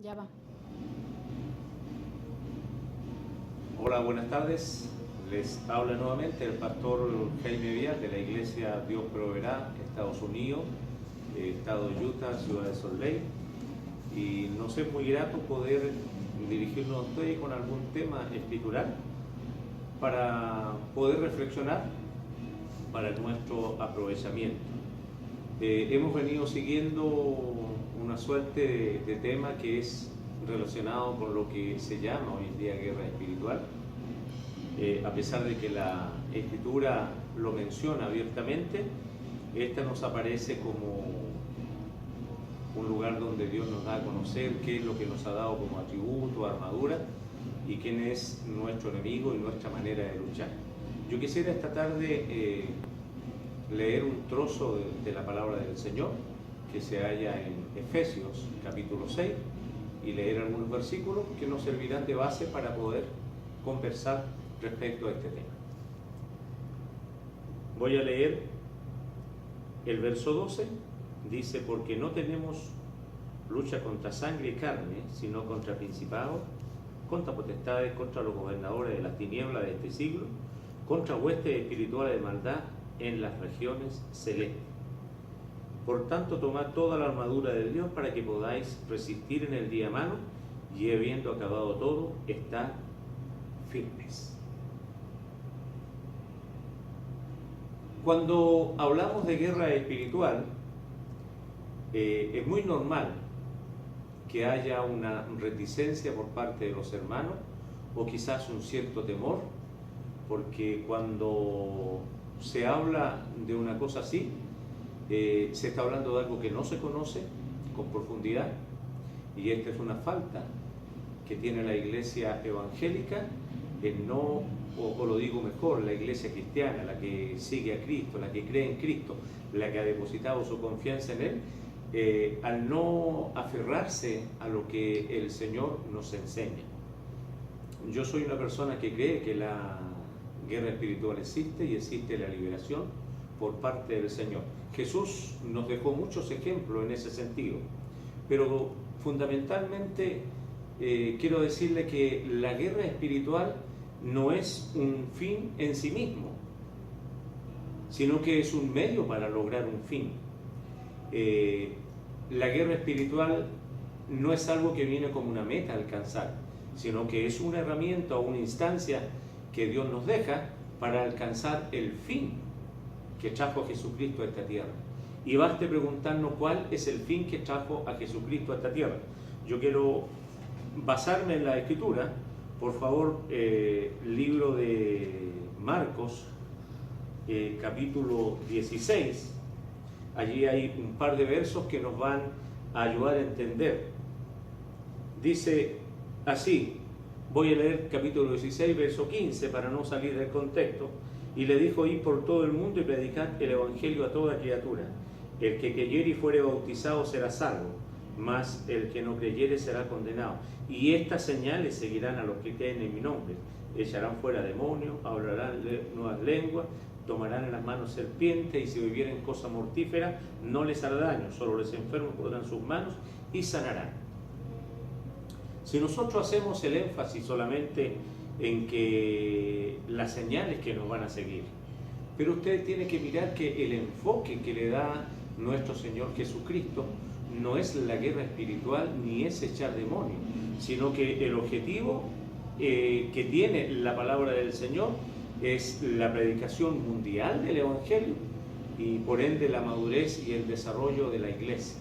Ya va. Hola, buenas tardes. Les habla nuevamente el pastor Jaime Díaz de la Iglesia Dios Proveerá, Estados Unidos, Estado de Utah, Ciudad de Salt Lake. Y nos es muy grato poder dirigirnos a ustedes con algún tema escritural para poder reflexionar para nuestro aprovechamiento. Hemos venido siguiendo una suerte de tema que es relacionado con lo que se llama hoy en día guerra espiritual. A pesar de que la Escritura lo menciona abiertamente, esta nos aparece como un lugar donde Dios nos da a conocer qué es lo que nos ha dado como atributo, armadura, y quién es nuestro enemigo y nuestra manera de luchar. Yo quisiera esta tarde leer un trozo de la palabra del Señor que se halla en Efesios capítulo 6 y leer algunos versículos que nos servirán de base para poder conversar respecto a este tema. Voy a leer el verso 12, dice: porque no tenemos lucha contra sangre y carne, sino contra principados, contra potestades, contra los gobernadores de las tinieblas de este siglo, contra huestes espirituales de maldad en las regiones celestes. Por tanto, tomad toda la armadura de Dios para que podáis resistir en el día malo, y habiendo acabado todo, estar firmes. Cuando hablamos de guerra espiritual, es muy normal que haya una reticencia por parte de los hermanos, o quizás un cierto temor, porque cuando se habla de una cosa así, se está hablando de algo que no se conoce con profundidad, y esta es una falta que tiene la iglesia evangélica, o lo digo mejor, la iglesia cristiana, la que sigue a Cristo, la que cree en Cristo, la que ha depositado su confianza en Él, al no aferrarse a lo que el Señor nos enseña. Yo soy una persona que cree que la guerra espiritual existe y existe la liberación por parte del Señor. Jesús nos dejó muchos ejemplos en ese sentido, pero fundamentalmente quiero decirle que la guerra espiritual no es un fin en sí mismo, sino que es un medio para lograr un fin. La guerra espiritual no es algo que viene como una meta a alcanzar, sino que es una herramienta o una instancia que Dios nos deja para alcanzar el fin que trajo a Jesucristo a esta tierra. Y baste preguntarnos cuál es el fin que trajo a Jesucristo a esta tierra. Yo quiero basarme en la Escritura. Por favor, libro de Marcos, capítulo 16. Allí hay un par de versos que nos van a ayudar a entender. Dice así, voy a leer capítulo 16, verso 15, para no salir del contexto. Y le dijo: id por todo el mundo y predicad el evangelio a toda criatura. El que creyere y fuere bautizado será salvo, mas el que no creyere será condenado. Y estas señales seguirán a los que creen en mi nombre: echarán fuera demonios, hablarán nuevas lenguas, tomarán en las manos serpientes, y si bebieren cosa mortífera no les hará daño, solo los enfermos pondrán sus manos y sanarán. Si nosotros hacemos el énfasis solamente en que las señales que nos van a seguir, pero usted tiene que mirar que el enfoque que le da nuestro Señor Jesucristo no es la guerra espiritual ni es echar demonios, sino que el objetivo que tiene la palabra del Señor es la predicación mundial del Evangelio y por ende la madurez y el desarrollo de la iglesia.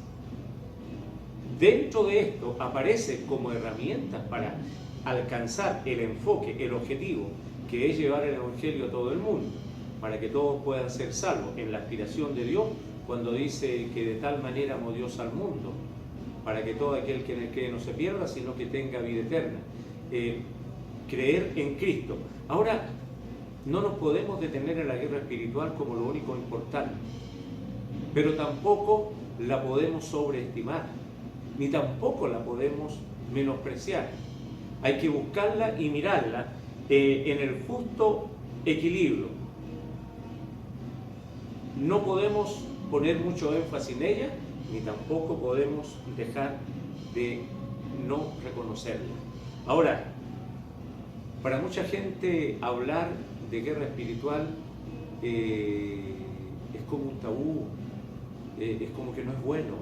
Dentro de esto aparece como herramientas para alcanzar el enfoque, el objetivo, que es llevar el Evangelio a todo el mundo, para que todos puedan ser salvos, en la aspiración de Dios cuando dice que de tal manera amó Dios al mundo, para que todo aquel que en él cree no se pierda, sino que tenga vida eterna. Creer en Cristo. Ahora, no nos podemos detener en la guerra espiritual como lo único importante, pero tampoco la podemos sobreestimar, ni tampoco la podemos menospreciar. Hay que buscarla y mirarla en el justo equilibrio. No podemos poner mucho énfasis en ella, ni tampoco podemos dejar de no reconocerla. Ahora, para mucha gente hablar de guerra espiritual es como un tabú, es como que no es bueno.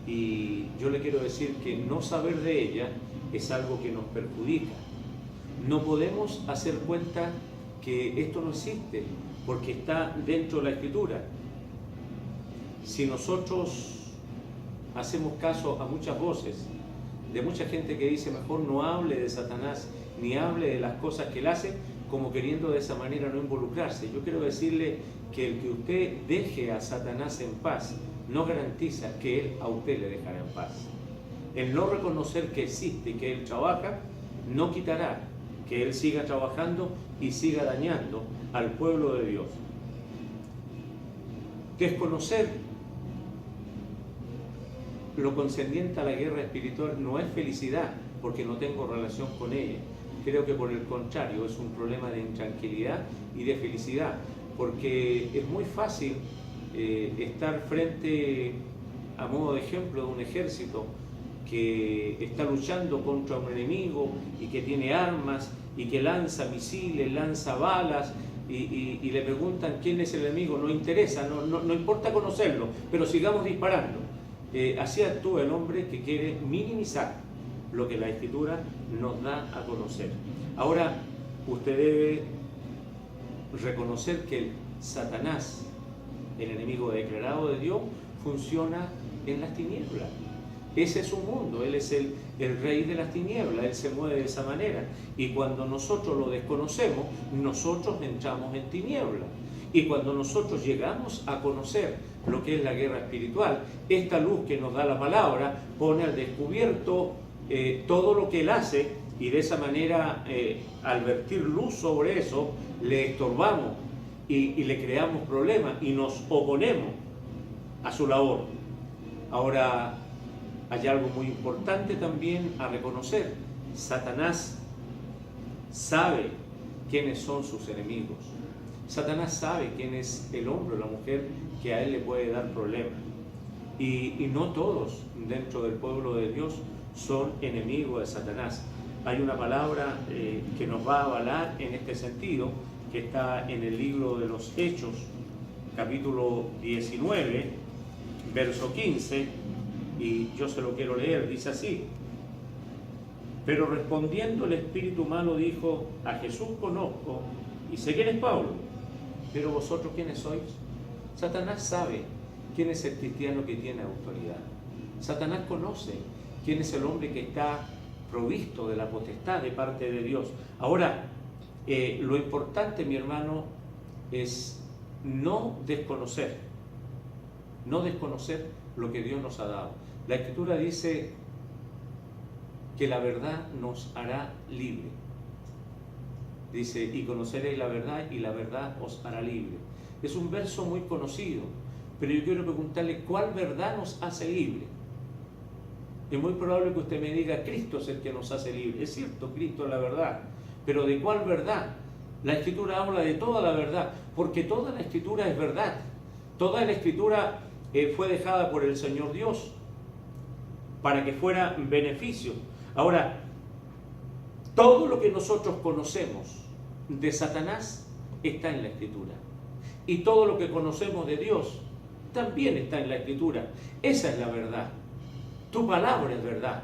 Y yo le quiero decir que no saber de ella es algo que nos perjudica. No podemos hacer cuenta que esto no existe, porque está dentro de la Escritura. Si nosotros hacemos caso a muchas voces, de mucha gente que dice mejor no hable de Satanás, ni hable de las cosas que él hace, como queriendo de esa manera no involucrarse. Yo quiero decirle que el que usted deje a Satanás en paz, no garantiza que él a usted le dejará en paz. El no reconocer que existe y que él trabaja, no quitará que él siga trabajando y siga dañando al pueblo de Dios. Desconocer lo concerniente a la guerra espiritual no es felicidad, porque no tengo relación con ella. Creo que por el contrario es un problema de intranquilidad y de felicidad, porque es muy fácil estar frente, a modo de ejemplo, de un ejército que está luchando contra un enemigo y que tiene armas y que lanza misiles, lanza balas y le preguntan quién es el enemigo. No interesa, no importa conocerlo, pero sigamos disparando. Así actúa el hombre que quiere minimizar lo que la Escritura nos da a conocer. Ahora, usted debe reconocer que Satanás, el enemigo declarado de Dios, funciona en las tinieblas. Ese es su mundo, él es el rey de las tinieblas, él se mueve de esa manera. Y cuando nosotros lo desconocemos, nosotros entramos en tinieblas. Y cuando nosotros llegamos a conocer lo que es la guerra espiritual, esta luz que nos da la palabra pone al descubierto todo lo que él hace, y de esa manera, al vertir luz sobre eso, le estorbamos y le creamos problemas y nos oponemos a su labor. Ahora, hay algo muy importante también a reconocer. Satanás sabe quiénes son sus enemigos. Satanás sabe quién es el hombre o la mujer que a él le puede dar problemas. Y no todos dentro del pueblo de Dios son enemigos de Satanás. Hay una palabra que nos va a avalar en este sentido, que está en el libro de los Hechos, capítulo 19, verso 15, y yo se lo quiero leer. Dice así: pero respondiendo el espíritu malo dijo: a Jesús conozco y sé quién es Pablo, pero vosotros ¿quiénes sois? Satanás sabe quién es el cristiano que tiene autoridad. Satanás conoce quién es el hombre que está provisto de la potestad de parte de Dios. Ahora, lo importante, mi hermano, es no desconocer lo que Dios nos ha dado. La Escritura dice que la verdad nos hará libre. Dice: y conoceréis la verdad y la verdad os hará libre. Es un verso muy conocido, pero yo quiero preguntarle, ¿cuál verdad nos hace libre? Es muy probable que usted me diga: Cristo es el que nos hace libre. Es cierto, Cristo es la verdad, pero ¿de cuál verdad? La Escritura habla de toda la verdad, porque toda la Escritura es verdad. Toda la Escritura fue dejada por el Señor Dios para que fuera beneficio. Ahora, todo lo que nosotros conocemos de Satanás está en la Escritura, y todo lo que conocemos de Dios también está en la Escritura. Esa es la verdad. Tu palabra es verdad.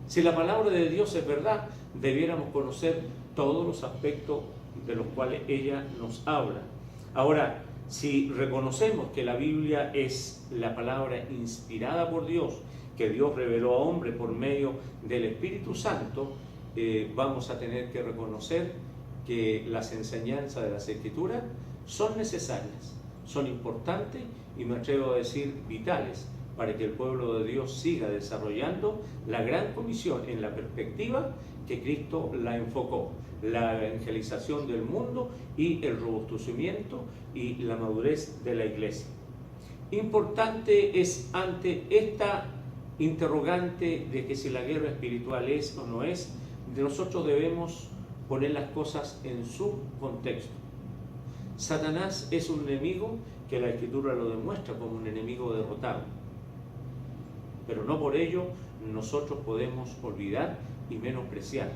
Si la palabra de Dios es verdad, debiéramos conocer todos los aspectos de los cuales ella nos habla. Ahora, si reconocemos que la Biblia es la palabra inspirada por Dios, que Dios reveló a hombre por medio del Espíritu Santo, vamos a tener que reconocer que las enseñanzas de las Escrituras son necesarias, son importantes y me atrevo a decir vitales para que el pueblo de Dios siga desarrollando la gran comisión en la perspectiva que Cristo la enfocó: la evangelización del mundo y el robustecimiento y la madurez de la iglesia. Importante es, ante esta interrogante de que si la guerra espiritual es o no es, nosotros debemos poner las cosas en su contexto. Satanás es un enemigo que la Escritura lo demuestra como un enemigo derrotado. pero no por ello nosotros podemos olvidar y menospreciar.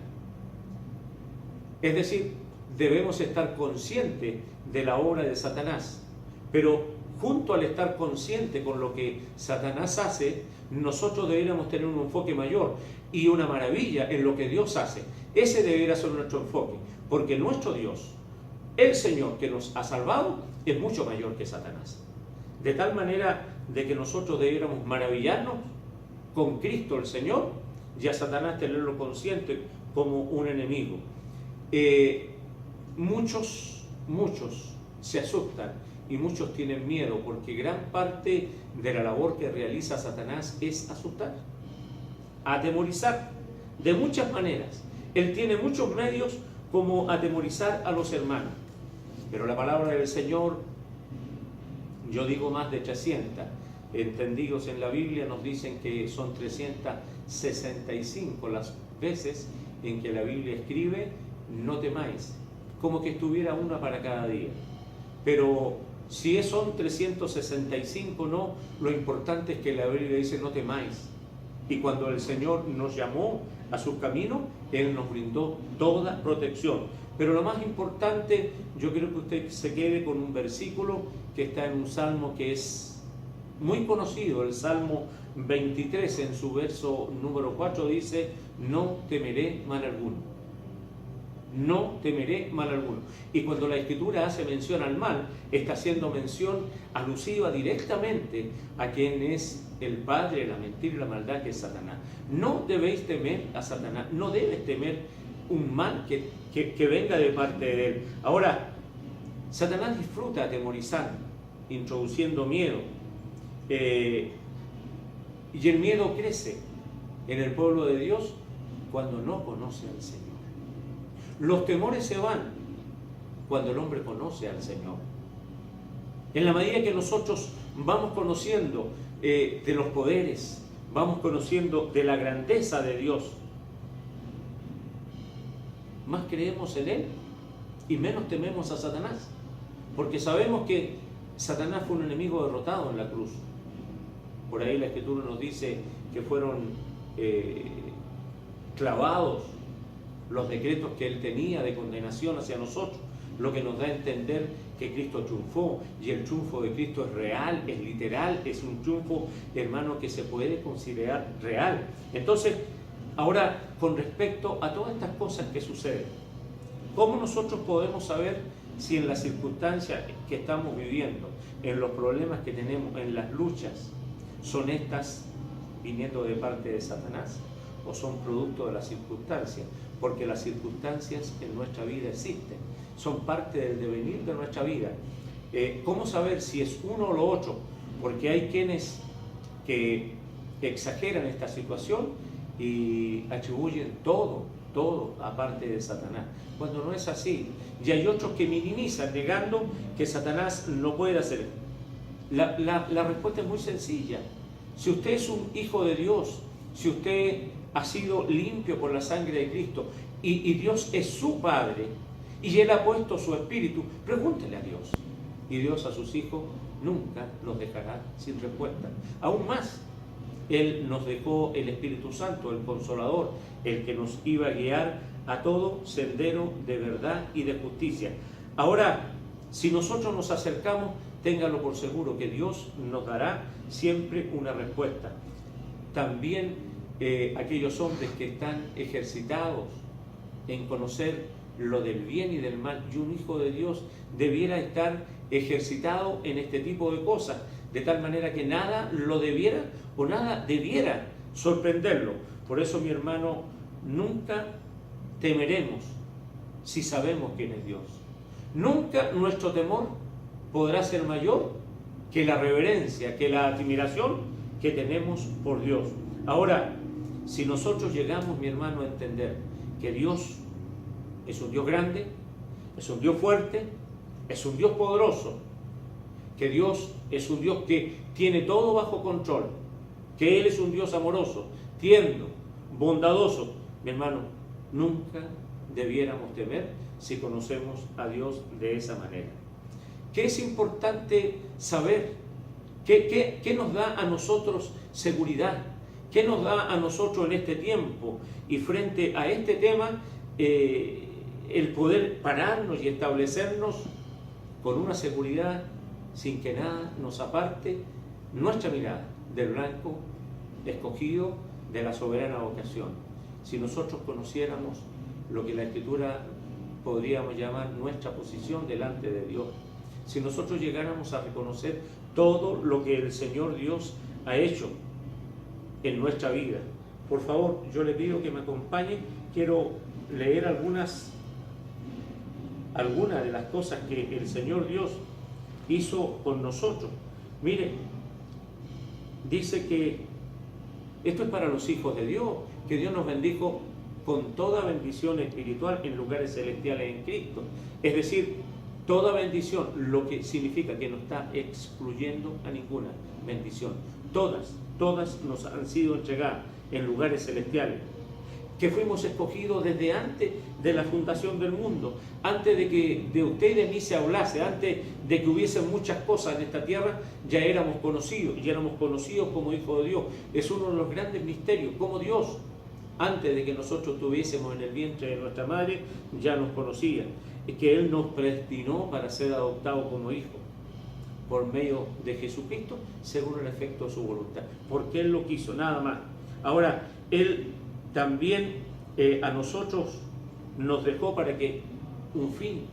Es decir, debemos estar conscientes de la obra de Satanás, pero junto al estar consciente con lo que Satanás hace, nosotros deberíamos tener un enfoque mayor y una maravilla en lo que Dios hace. Ese debería ser nuestro enfoque, porque nuestro Dios, el Señor que nos ha salvado, es mucho mayor que Satanás. De tal manera de que nosotros debiéramos maravillarnos con Cristo el Señor y a Satanás tenerlo consciente como un enemigo. Muchos se asustan y muchos tienen miedo porque gran parte de la labor que realiza Satanás es asustar, atemorizar de muchas maneras. Él tiene muchos medios como atemorizar a los hermanos, pero la palabra del Señor, yo digo más de 300 entendidos en la Biblia, nos dicen que son 365 las veces en que la Biblia escribe no temáis, como que estuviera una para cada día. Pero si son 365, no, lo importante es que la Biblia dice no temáis. Y cuando el Señor nos llamó a sus caminos, Él nos brindó toda protección. Pero lo más importante, yo quiero que usted se quede con un versículo que está en un salmo que es muy conocido, el Salmo 23, en su verso número 4 dice: no temeré mal alguno. No temeré mal alguno. Y cuando la Escritura hace mención al mal, está haciendo mención alusiva directamente a quien es el padre de la mentira y la maldad, que es Satanás. No debéis temer a Satanás, no debes temer un mal que venga de parte de él. Ahora, Satanás disfruta atemorizar, introduciendo miedo, y el miedo crece en el pueblo de Dios cuando no conoce al Señor. Los temores se van cuando el hombre conoce al Señor. En la medida que nosotros vamos conociendo de los poderes, vamos conociendo de la grandeza de Dios, más creemos en Él y menos tememos a Satanás, porque sabemos que Satanás fue un enemigo derrotado en la cruz. Por ahí la Escritura nos dice que fueron clavados los decretos que él tenía de condenación hacia nosotros, lo que nos da a entender que Cristo triunfó, y el triunfo de Cristo es real, es literal, es un triunfo, hermano, que se puede considerar real. Entonces, ahora, con respecto a todas estas cosas que suceden, ¿cómo nosotros podemos saber si en las circunstancias que estamos viviendo, en los problemas que tenemos, en las luchas, son estas viniendo de parte de Satanás o son producto de las circunstancias? Porque las circunstancias en nuestra vida existen, son parte del devenir de nuestra vida. ¿Cómo saber si es uno o lo otro? Porque hay quienes que exageran esta situación y atribuyen todo aparte de Satanás, cuando no es así. Y hay otros que minimizan, negando que Satanás no puede hacer. La respuesta es muy sencilla. Si usted es un hijo de Dios, si usted ha sido limpio por la sangre de Cristo y Dios es su Padre y Él ha puesto su Espíritu, pregúntele a Dios. Y Dios a sus hijos nunca los dejará sin respuesta. Aún más, Él nos dejó el Espíritu Santo, el Consolador, el que nos iba a guiar a todo sendero de verdad y de justicia. Ahora, si nosotros nos acercamos, ténganlo por seguro que Dios nos dará siempre una respuesta. También aquellos hombres que están ejercitados en conocer lo del bien y del mal, y un hijo de Dios debiera estar ejercitado en este tipo de cosas, de tal manera que nada lo debiera o nada debiera sorprenderlo. Por eso, mi hermano, nunca temeremos si sabemos quién es Dios. Nunca nuestro temor podrá ser mayor que la reverencia, que la admiración que tenemos por Dios. Ahora, si nosotros llegamos, mi hermano, a entender que Dios es un Dios grande, es un Dios fuerte, es un Dios poderoso, que Dios es un Dios que tiene todo bajo control, que Él es un Dios amoroso, tierno, bondadoso, mi hermano, nunca debiéramos temer si conocemos a Dios de esa manera. ¿Qué es importante saber? ¿Qué nos da a nosotros seguridad? ¿Qué nos da a nosotros en este tiempo? Y frente a este tema, el poder pararnos y establecernos con una seguridad sin que nada nos aparte nuestra mirada del blanco escogido de la soberana vocación. Si nosotros conociéramos lo que la Escritura podríamos llamar nuestra posición delante de Dios, si nosotros llegáramos a reconocer todo lo que el Señor Dios ha hecho en nuestra vida. Por favor, yo le pido que me acompañe. Quiero leer algunas de las cosas que el Señor Dios hizo con nosotros. Mire, dice que esto es para los hijos de Dios, que Dios nos bendijo con toda bendición espiritual en lugares celestiales en Cristo. Es decir, toda bendición, lo que significa que no está excluyendo a ninguna bendición. Todas nos han sido entregadas en lugares celestiales, que fuimos escogidos desde antes de la fundación del mundo, antes de que de usted y de mí se hablase, antes de que hubiesen muchas cosas en esta tierra, ya éramos conocidos como hijos de Dios. Es uno de los grandes misterios, como Dios, antes de que nosotros estuviésemos en el vientre de nuestra madre, ya nos conocía, y que Él nos predestinó para ser adoptados como hijos, por medio de Jesucristo, según el efecto de su voluntad, porque Él lo quiso, nada más. Ahora, Él también a nosotros nos dejó para que un fin,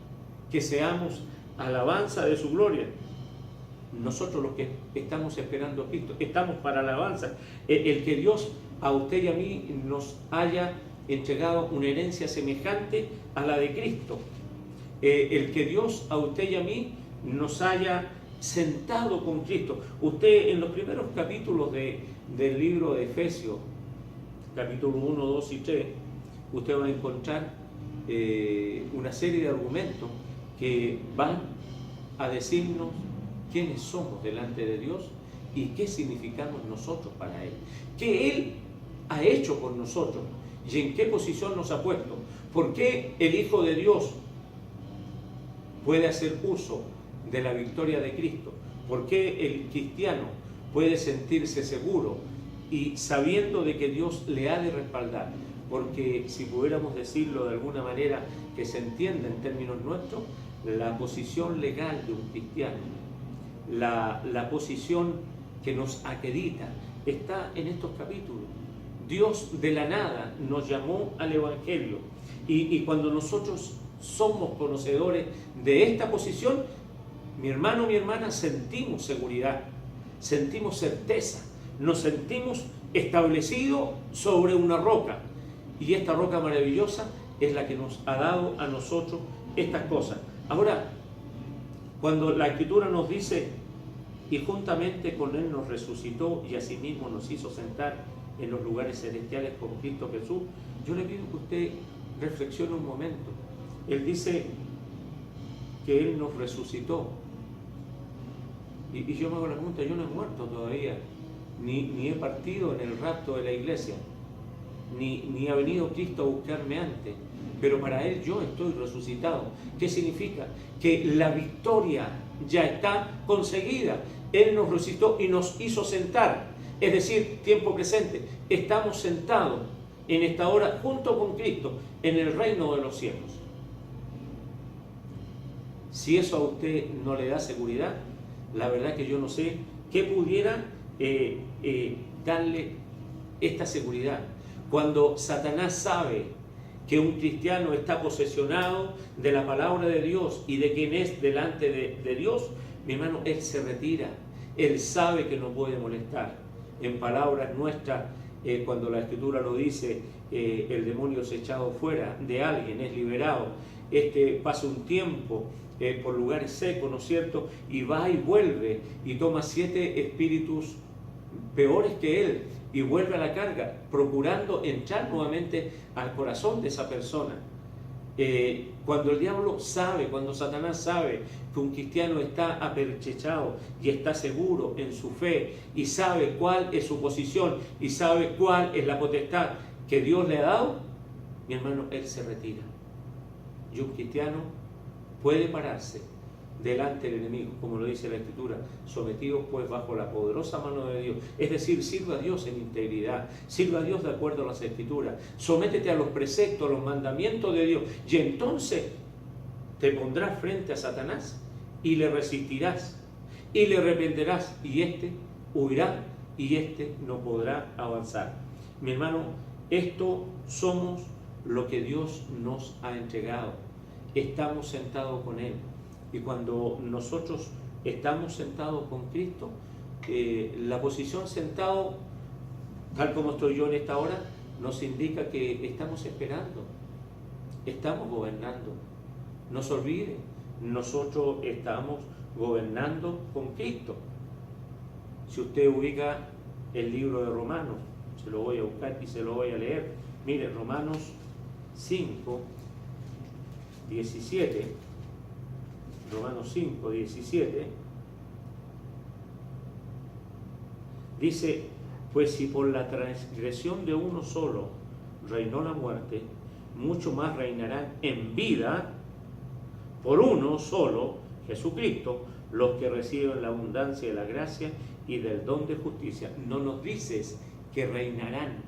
que seamos alabanza de su gloria. Nosotros los que estamos esperando a Cristo, estamos para alabanza. El que Dios a usted y a mí nos haya entregado una herencia semejante a la de Cristo. El que Dios a usted y a mí nos haya sentado con Cristo. Usted en los primeros capítulos del libro de Efesios, capítulo 1, 2 y 3, usted va a encontrar una serie de argumentos que van a decirnos quiénes somos delante de Dios y qué significamos nosotros para Él, qué Él ha hecho con nosotros y en qué posición nos ha puesto, por qué el Hijo de Dios puede hacer uso de la victoria de Cristo, por qué el cristiano puede sentirse seguro y sabiendo de que Dios le ha de respaldar. Porque si pudiéramos decirlo de alguna manera que se entienda en términos nuestros, la posición legal de un cristiano, la posición que nos acredita, está en estos capítulos. Dios de la nada nos llamó al Evangelio y cuando nosotros somos conocedores de esta posición, mi hermano, mi hermana, sentimos seguridad, sentimos certeza, nos sentimos establecidos sobre una roca. Y esta roca maravillosa es la que nos ha dado a nosotros estas cosas. Ahora, cuando la Escritura nos dice, y juntamente con Él nos resucitó y asimismo nos hizo sentar en los lugares celestiales con Cristo Jesús, yo le pido que usted reflexione un momento. Él dice que Él nos resucitó. Y yo me hago la pregunta, yo no he muerto todavía, ni he partido en el rapto de la iglesia. Ni ha venido Cristo a buscarme antes, pero para Él yo estoy resucitado. ¿Qué significa? Que la victoria ya está conseguida. Él nos resucitó y nos hizo sentar, es decir, tiempo presente. Estamos sentados en esta hora junto con Cristo en el reino de los cielos. Si eso a usted no le da seguridad, la verdad que yo no sé qué pudiera darle esta seguridad. Cuando Satanás sabe que un cristiano está posesionado de la palabra de Dios y de quien es delante de Dios, mi hermano, él se retira. Él sabe que no puede molestar. En palabras nuestras, cuando la Escritura lo dice, el demonio es echado fuera de alguien, es liberado. Pasa un tiempo por lugares secos, ¿no es cierto? Y va y vuelve y toma 7 espíritus peores que él y vuelve a la carga, procurando entrar nuevamente al corazón de esa persona. Cuando el diablo sabe, cuando Satanás sabe que un cristiano está apertrechado y está seguro en su fe y sabe cuál es su posición y sabe cuál es la potestad que Dios le ha dado, mi hermano, él se retira. Y un cristiano puede pararse delante del enemigo, como lo dice la Escritura, sometidos pues bajo la poderosa mano de Dios. Es decir, sirva a Dios en integridad, sirva a Dios de acuerdo a las Escrituras, sométete a los preceptos, a los mandamientos de Dios, y entonces te pondrás frente a Satanás y le resistirás y le reprenderás, y éste huirá y éste no podrá avanzar. Mi hermano, esto somos lo que Dios nos ha entregado. Estamos sentados con Él. Y cuando nosotros estamos sentados con Cristo, la posición sentado, tal como estoy yo en esta hora, nos indica que estamos esperando, estamos gobernando. No se olvide, nosotros estamos gobernando con Cristo. Si usted ubica el libro de Romanos, se lo voy a buscar y se lo voy a leer. Mire, Romanos 5, 17. Romanos 5, 17. Dice, pues si por la transgresión de uno solo reinó la muerte, mucho más reinarán en vida por uno solo, Jesucristo, los que reciben la abundancia de la gracia y del don de justicia. No nos dices que reinarán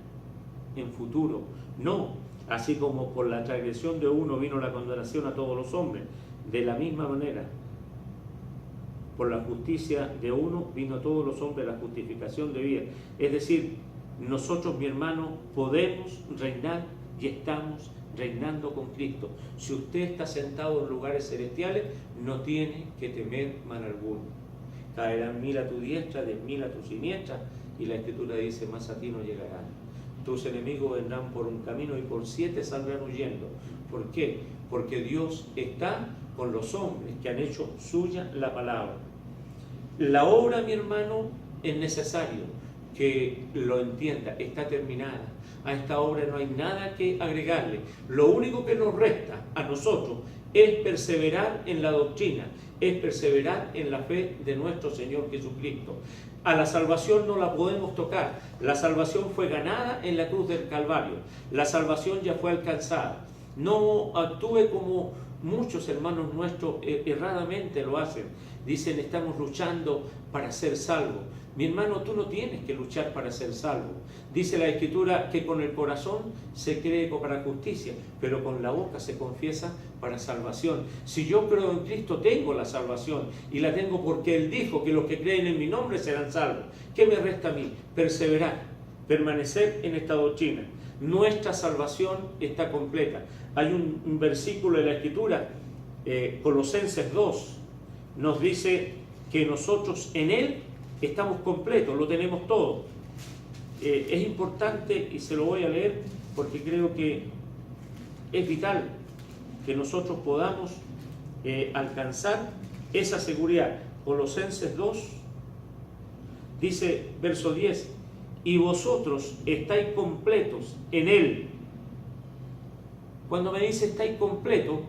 en futuro, no, así como por la transgresión de uno vino la condenación a todos los hombres, de la misma manera por la justicia de uno vino a todos los hombres la justificación de vida. Es decir, nosotros, mi hermano, podemos reinar y estamos reinando con Cristo. Si usted está sentado en lugares celestiales, no tiene que temer mal alguno. Caerán 1000 a tu diestra, 10.000 a tu siniestra, y la Escritura dice, más a ti no llegarán. Tus enemigos vendrán por un camino y por 7 saldrán huyendo. ¿Por qué? Porque Dios está con los hombres que han hecho suya la palabra. La obra, mi hermano, es necesario que lo entienda, está terminada. A esta obra no hay nada que agregarle. Lo único que nos resta a nosotros es perseverar en la doctrina, es perseverar en la fe de nuestro Señor Jesucristo. A la salvación no la podemos tocar. La salvación fue ganada en la cruz del Calvario. La salvación ya fue alcanzada. No actúe como muchos hermanos nuestros erradamente lo hacen. Dicen, estamos luchando para ser salvos. Mi hermano, tú no tienes que luchar para ser salvo. Dice la Escritura que con el corazón se cree para justicia, pero con la boca se confiesa para salvación. Si yo creo en Cristo, tengo la salvación, y la tengo porque Él dijo que los que creen en mi nombre serán salvos. ¿Qué me resta a mí? Perseverar, permanecer en esta doctrina. Nuestra salvación está completa. Hay un versículo de la Escritura, Colosenses 2, nos dice que nosotros en Él estamos completos, lo tenemos todo. Es importante, y se lo voy a leer porque creo que es vital que nosotros podamos alcanzar esa seguridad. Colosenses 2 dice, verso 10, y vosotros estáis completos en Él. Cuando me dice estáis completos,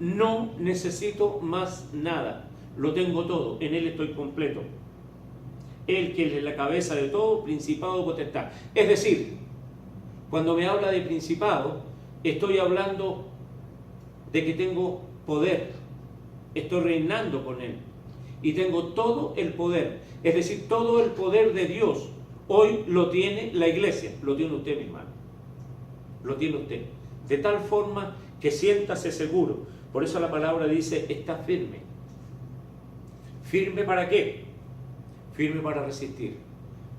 no necesito más nada, lo tengo todo, en Él estoy completo. Él que es la cabeza de todo, principado, potestad. Es decir, cuando me habla de principado, estoy hablando de que tengo poder, estoy reinando con Él y tengo todo el poder, es decir, todo el poder de Dios. Hoy lo tiene la iglesia, lo tiene usted, mi hermano, lo tiene usted, de tal forma que siéntase seguro. Por eso la palabra dice, está firme. ¿Firme para qué? Firme para resistir.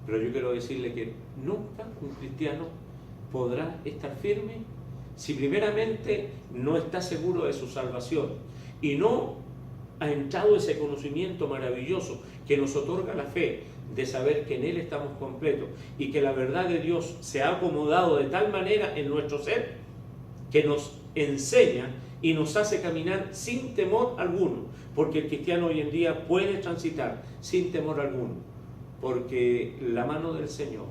Pero yo quiero decirle que nunca un cristiano podrá estar firme si primeramente no está seguro de su salvación y no ha entrado ese conocimiento maravilloso que nos otorga la fe de saber que en Él estamos completos y que la verdad de Dios se ha acomodado de tal manera en nuestro ser que nos enseña y nos hace caminar sin temor alguno, porque el cristiano hoy en día puede transitar sin temor alguno, porque la mano del Señor,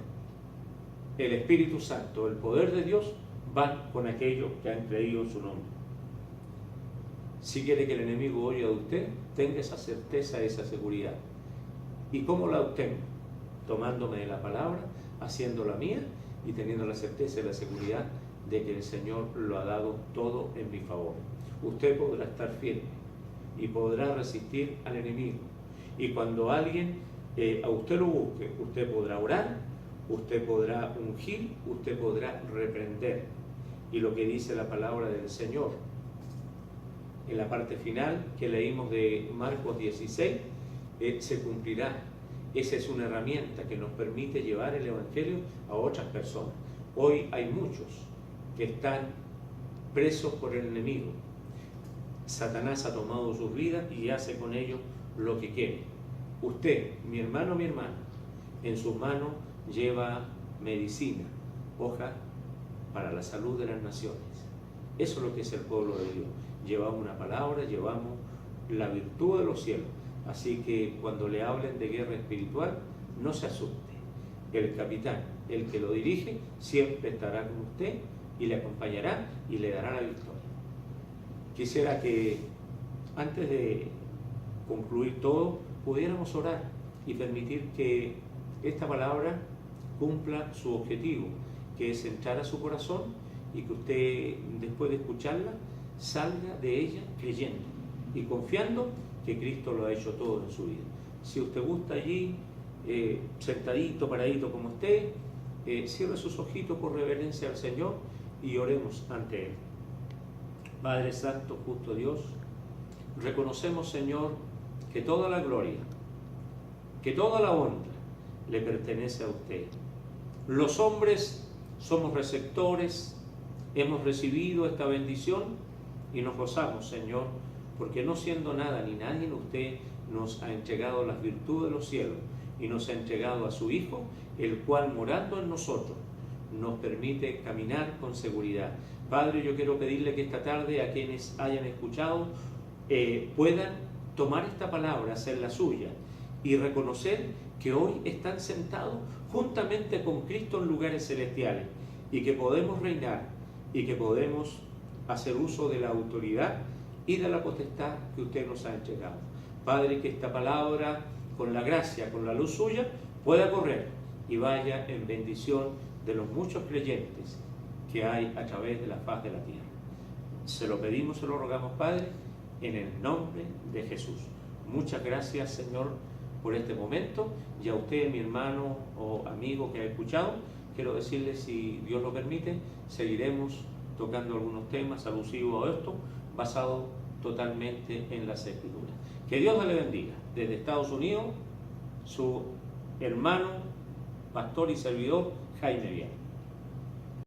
el Espíritu Santo, el poder de Dios van con aquellos que han creído en su nombre. Si quiere que el enemigo oiga de usted, tenga esa certeza, esa seguridad. ¿Y cómo la obtengo? Tomándome de la palabra, haciéndola mía y teniendo la certeza y la seguridad de que el Señor lo ha dado todo en mi favor. Usted podrá estar firme, y podrá resistir al enemigo. Y cuando alguien a usted lo busque, usted podrá orar, usted podrá ungir, usted podrá reprender. Y lo que dice la palabra del Señor en la parte final que leímos de Marcos 16, se cumplirá. Esa es una herramienta que nos permite llevar el Evangelio a otras personas. Hoy hay muchos que están presos por el enemigo. Satanás ha tomado sus vidas y hace con ellos lo que quiere. Usted, mi hermano, mi hermana, en sus manos lleva medicina, hoja para la salud de las naciones. Eso es lo que es el pueblo de Dios. Llevamos una palabra, llevamos la virtud de los cielos. Así que cuando le hablen de guerra espiritual, no se asuste. El capitán, el que lo dirige, siempre estará con usted y le acompañará y le dará la victoria. Quisiera que antes de concluir todo, pudiéramos orar y permitir que esta palabra cumpla su objetivo, que es entrar a su corazón y que usted, después de escucharla, salga de ella creyendo y confiando que Cristo lo ha hecho todo en su vida. Si usted gusta allí, sentadito, paradito como esté, cierre sus ojitos por reverencia al Señor y oremos ante Él. Padre Santo, justo Dios, reconocemos, Señor, que toda la gloria, que toda la honra le pertenece a usted. Los hombres somos receptores, hemos recibido esta bendición y nos gozamos, Señor, porque no siendo nada ni nadie, usted nos ha entregado las virtudes de los cielos y nos ha entregado a su Hijo, el cual morando en nosotros nos permite caminar con seguridad. Padre, yo quiero pedirle que esta tarde a quienes hayan escuchado puedan tomar esta palabra, hacerla suya y reconocer que hoy están sentados juntamente con Cristo en lugares celestiales y que podemos reinar y que podemos hacer uso de la autoridad y de la potestad que usted nos ha entregado. Padre, que esta palabra, con la gracia, con la luz suya, pueda correr y vaya en bendición de los muchos creyentes que hay a través de la faz de la tierra. Se lo pedimos, se lo rogamos, Padre, en el nombre de Jesús. Muchas gracias, Señor, por este momento. Y a usted, mi hermano o amigo que ha escuchado, quiero decirle, si Dios lo permite, seguiremos tocando algunos temas alusivos a esto, basados totalmente en las Escrituras. Que Dios le bendiga. Desde Estados Unidos, su hermano, pastor y servidor, Jaime Vial.